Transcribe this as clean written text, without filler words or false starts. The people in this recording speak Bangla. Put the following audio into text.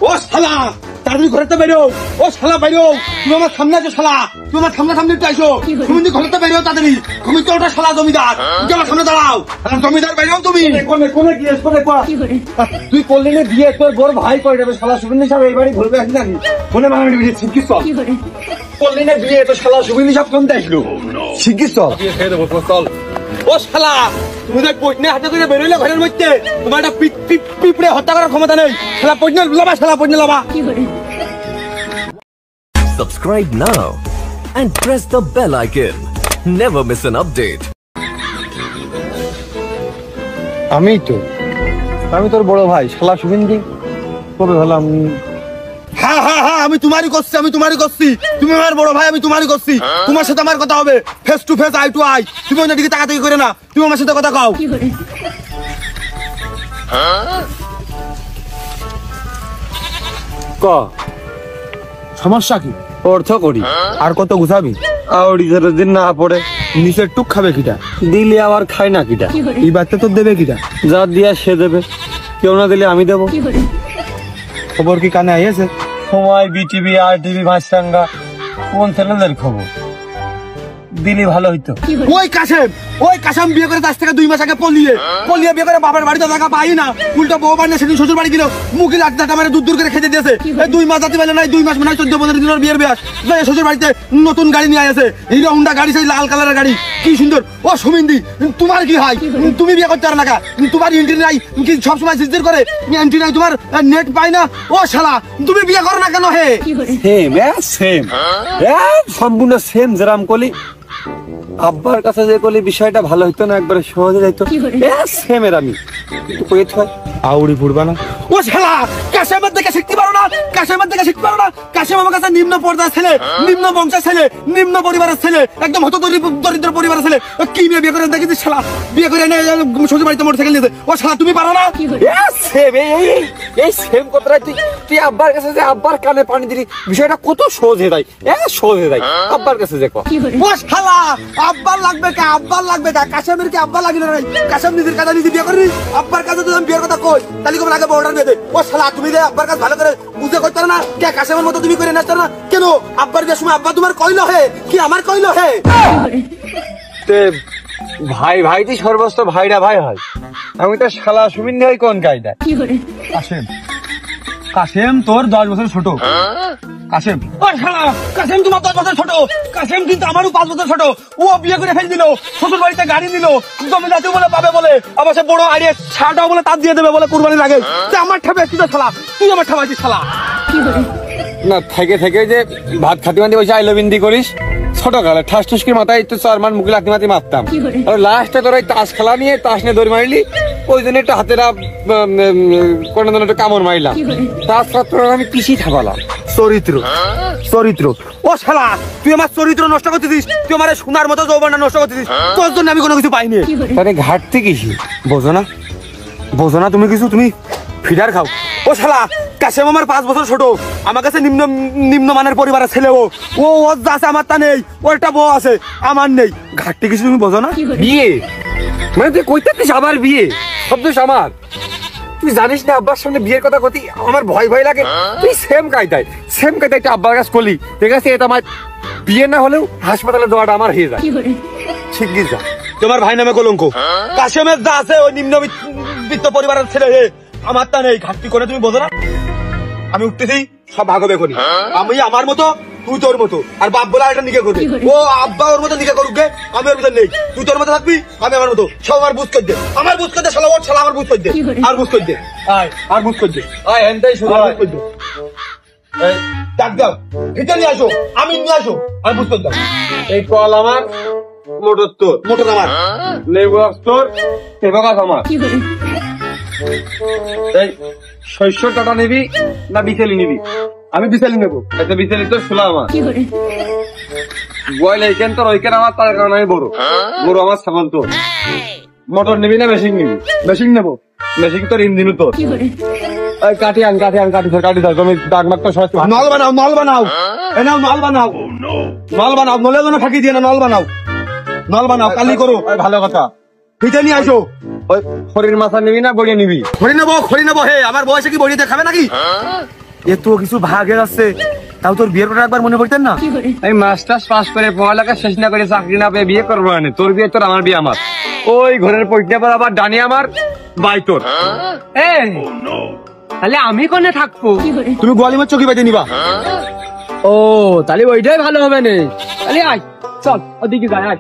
ও শালা তাড়াতাড়ি ঘরে তো বেরো। ও শালা বেরো, তুমি আমার সামনে আছো শালা, তুমি আমার সামনে একটু আইসো। তুমি ঘরে তো বেরো তাড়াতাড়ি, তুমি তো ওটা শালা জমিদার, তুমি আমার সামনে দাঁড়াও। জমিদার বেরো তুমি। কোনে গিয়ে তুই করলি না বিয়ে, তোর বড় ভাই করে যাবে শালা সুবিন্দি সাহেব এই বাড়ি ঘুরবে আসি নাকি? কোনে মানানি বিয়ে শিখিস চল, করলি না বিয়ে তো শালা সুবিন্দি সাহেব কোনটা আসলো শিখিস চল, খেয়ে দেবো চল। ও শালা তুমি যে পয়নে হাতে করে বেরোলে ঘরের মধ্যে, তোমার একটা পিঁপড়ে হত্যা করার ক্ষমতা নেই। শালা পয়নে লাবা, শালা পয়নে লাবা। Subscribe now and press the bell icon. Never miss an update. আমি তোর বড় ভাই শালা শুভিন্দি কবে হলাম? হ্যাঁ হ্যাঁ হ্যাঁ, আমি তোমারই করছি, তুমি আমার বড় ভাই, আমি তোমারই করছি। তোমার সাথে আমার কথা হবে face to face, eye to eye. তুমি ওই দিকে তাকাতাকি করে না, তুমি আমার সাথে কথা কও। সমস্যা কি? অর্থ করি আর কত গুছাবি? দিন না পড়ে নিচের টুক খাবে কিটা, দিলে আবার খায় না কিটা। এই বাচ্চা তোর দেবে কিটা? যা দিয়া সে দেবে, কেউ না দিলে আমি দেবো। খবর কি কানে আইছে? সময়, বিটিভি, আর টিভি, মাছরাঙ্গা, কোন চ্যানেলের খবর দিলে ভালো হইতো। ওই কাশেম বিয়ে করে 10 থেকে 2 মাস আগে পলিয়ে বিয়ে করে বাবার বাড়িতে দেখা পাই না, উল্টো বউ বাড়ি সেদিন শ্বশুর বাড়ি গেল, মুখে লাঠি মারে দূর করে খেতে দিয়েছে। এই 2 মাস যাতে পারলে নাই, 2 মাস মনে হয় 14-15 দিনের বিয়ের ব্যাস। শ্বশুর বাড়িতে নতুন গাড়ি নিয়ে আসে, হিরো হোন্ডা গাড়ি, সেই লাল কালারের গাড়ি, কি সুন্দর। ও সুমিন্দি তোমার কি হয়? তুমি বিয়ে করতে পারো না, তোমার এন্ট্রি নাই কি? সবসময় জিজ্ঞেস করে এন্ট্রি নাই, তোমার নেট পাই না। ও শালা তুমি বিয়ে করো না কেন? হে সেম সম্পূর্ণ সেম। যেরাম কলি আব্বার কাছে যে কলি বিষয়টা ভালো হইতো না, একবারে সহজে যাইতো। সেমের আমি আউড়ি ফুড়বা না। ও শালা কাশেমের দেখে শিখতে পারো না, কাশেম আমার কাছে নিম্ন পর্যায়ের ছেলে, নিম্ন বংশের ছেলে, নিম্ন পরিবারের ছেলে, একদম হত দরিদ্র পরিবারের ছেলে। কি বিয়ে করে দেখেছি শালা, বিয়ে করে এনে শ্বশুর বাড়িতে মোটরসাইকেল নিয়েছে। ও শালা তুমি পারো না? এই সেম কথাটা তুই আব্বার কাছে যে আব্বার কানে পানি দিলি, বিষয়টা কত সহজ হয়ে যায়, সহজ হয়ে যায়। আব্বার কাছে যে ও শালা আব্বার লাগবে কা কাশেমের কি আব্বা লাগবে না? কাশেম নিজের কাছে নিজে বিয়ে করবি, আব্বার কাছে যদি আমি বিয়ের কথা কই তাহলে কেমন আগে বড়টার বিয়ে দে। ও শালা তুমি যে আব্বার কাছে ভালো করে বুঝতে করতে পারো না, কে কাশেমের মতো তুমি করে নাচতে না কেন? আব্বার বিয়ের সময় আব্বা তোমার কইলো হে কি আমার কইলো হে? ভাই তুই সর্বস্ত ভাইরা ভাই হয়, আমি তো শালা সুমিন্দি হই কোন কায়দা? কাশেম তোর 10 বছর ছোট। কাশেম তোমার 10 বছর ছোট, কাশেম কিন্তু আমারও 5 বছর ছোট। ও বিয়ে করে ফেল দিল, শ্বশুর বাড়িতে গাড়ি দিল, জমি জাতি বলে পাবে বলে, আবার সে বড় আড়িয়ে ছাড়টাও বলে তার দিয়ে দেবে বলে কুরবানির আগে। আমার ঠাবে আসছিস শালা, তুই আমার ঠাবাইছিস শালা। না থেকে যে ভাত খাতি মাতি বসে আইলবিন্দি করিস, ছোট কালে ঠাস ঠুসকির মাথায় তো 4 মান মুখে লাথি মারতাম। আর লাস্টে তোর তাস খেলা নিয়ে তাস নিয়ে দৌড় মারলি, ওই জন্য একটা হাতেরা কোন একটা কামড় মারলাম। তাছাড়া আমি পিছিয়ে থাকলাম। চরিত্র ও শালা তুই আমার চরিত্র নষ্ট করতেছিস, তুই আমার সোনার মতো যৌবনটা নষ্ট করতেছিস। তোর জন্য আমি কোনো কিছু পাইনি। তাহলে ঘাটতি কিসি বোঝো না তুমি কিছু, তুমি ফিডার খাও। ও শালা কাশেম আমার 5 বছর ছোট, আমার কাছে নিম্ন মানের পরিবারের ছেলে। ও যা আছে আমার তা নেই, ওর একটা বউ আছে আমার নেই। ঘাটতি কিছু তুমি বোঝো না? বিয়ে মানে তুই কইতে আবার বিয়ে শব্দ আমার, তুই জানিস না আব্বার সামনে বিয়ের কথা কতি আমার ভয় লাগে। তুই সেম কায়দায় একটা আব্বার কাছে করলি, ঠিক আছে? এটা আমার বিয়ে না হলেও হাসপাতালে যাওয়াটা আমার হয়ে যায়। ঠিক যা তোমার ভাই নামে কলঙ্ক। কাশেমের যা আছে ওই নিম্নবিত্ত পরিবারের ছেলে, আমার তা নেই। ঘাটতি করে তুমি বোঝো না? আমি উঠতেছি সব ভাগ হবে এখনই। আমি আমার মতো, তুই তোর মতো, আর বাপ বলে একটা নিকে করবে। ও আব্বা ওর মতো নিকে করুক, আমি ওর মতো নেই। তুই তোর মতো থাকবি, আমি আমার মতো। সব আমার বুঝ করে দে, আমার বুঝ করে দে শালা। ওর শালা আমার বুঝ করে দে, আর বুঝ করে দে, আর বুঝ করে দে। এনটাই শুধু বুঝ করে দে। ডাক দাও, ভিতরে নিয়ে আসো, আমি নিয়ে আসো, আমি বুঝ করে দাও। এই কল আমার, মোটর আমার, লেবু তোর, টেবা গাছ আমার। এই শস্য টাকা নিবি না বিচেলি নিবি? আমি বিচেলি নেবো। আচ্ছা বিচেলি তো শোলা আমার, বয়ল এইখান তোর ওইখান আমার, তার কারণে আমি বড় আমার ছাগল তোর। মোটর নিবি না মেশিন নিবি? মেশিন নেবো। মেশিন তোর ইঞ্জিনও তোর। কাঠি ধর তুমি দাগ মাগ তো সহজ। নল বানাও নলে যেন ফাঁকি দিয়ে না। নল বানাও কালি করো, ভালো কথা। ফিতে নিয়ে আসো। ওই খড়ির মাথা নিবি না বড়িয়ে নিবি? খড়ি নেবো। হে আমার বয়সে কি বড়িয়ে খাবে নাকি? এত কিছু ভাগে আছে, তাও তোর বিয়ের কথা একবার মনে পড়তেন না? আমি মাস্টার্স পাস করে পড়ালেখা শেষ না করে চাকরি না পেয়ে বিয়ে করবো না। তোর বিয়ে তোর, আমার বিয়ে আমার। ওই ঘরের পৈঠা পর আবার ডানি আমার, বাই তোর। তাহলে আমি কোনে থাকবো? তুমি গোয়ালিমার চকি বাইতে নিবা। ও তাহলে ওইটাই ভালো হবে না। তাহলে আয়, চল ওদিকে যাই, আয়।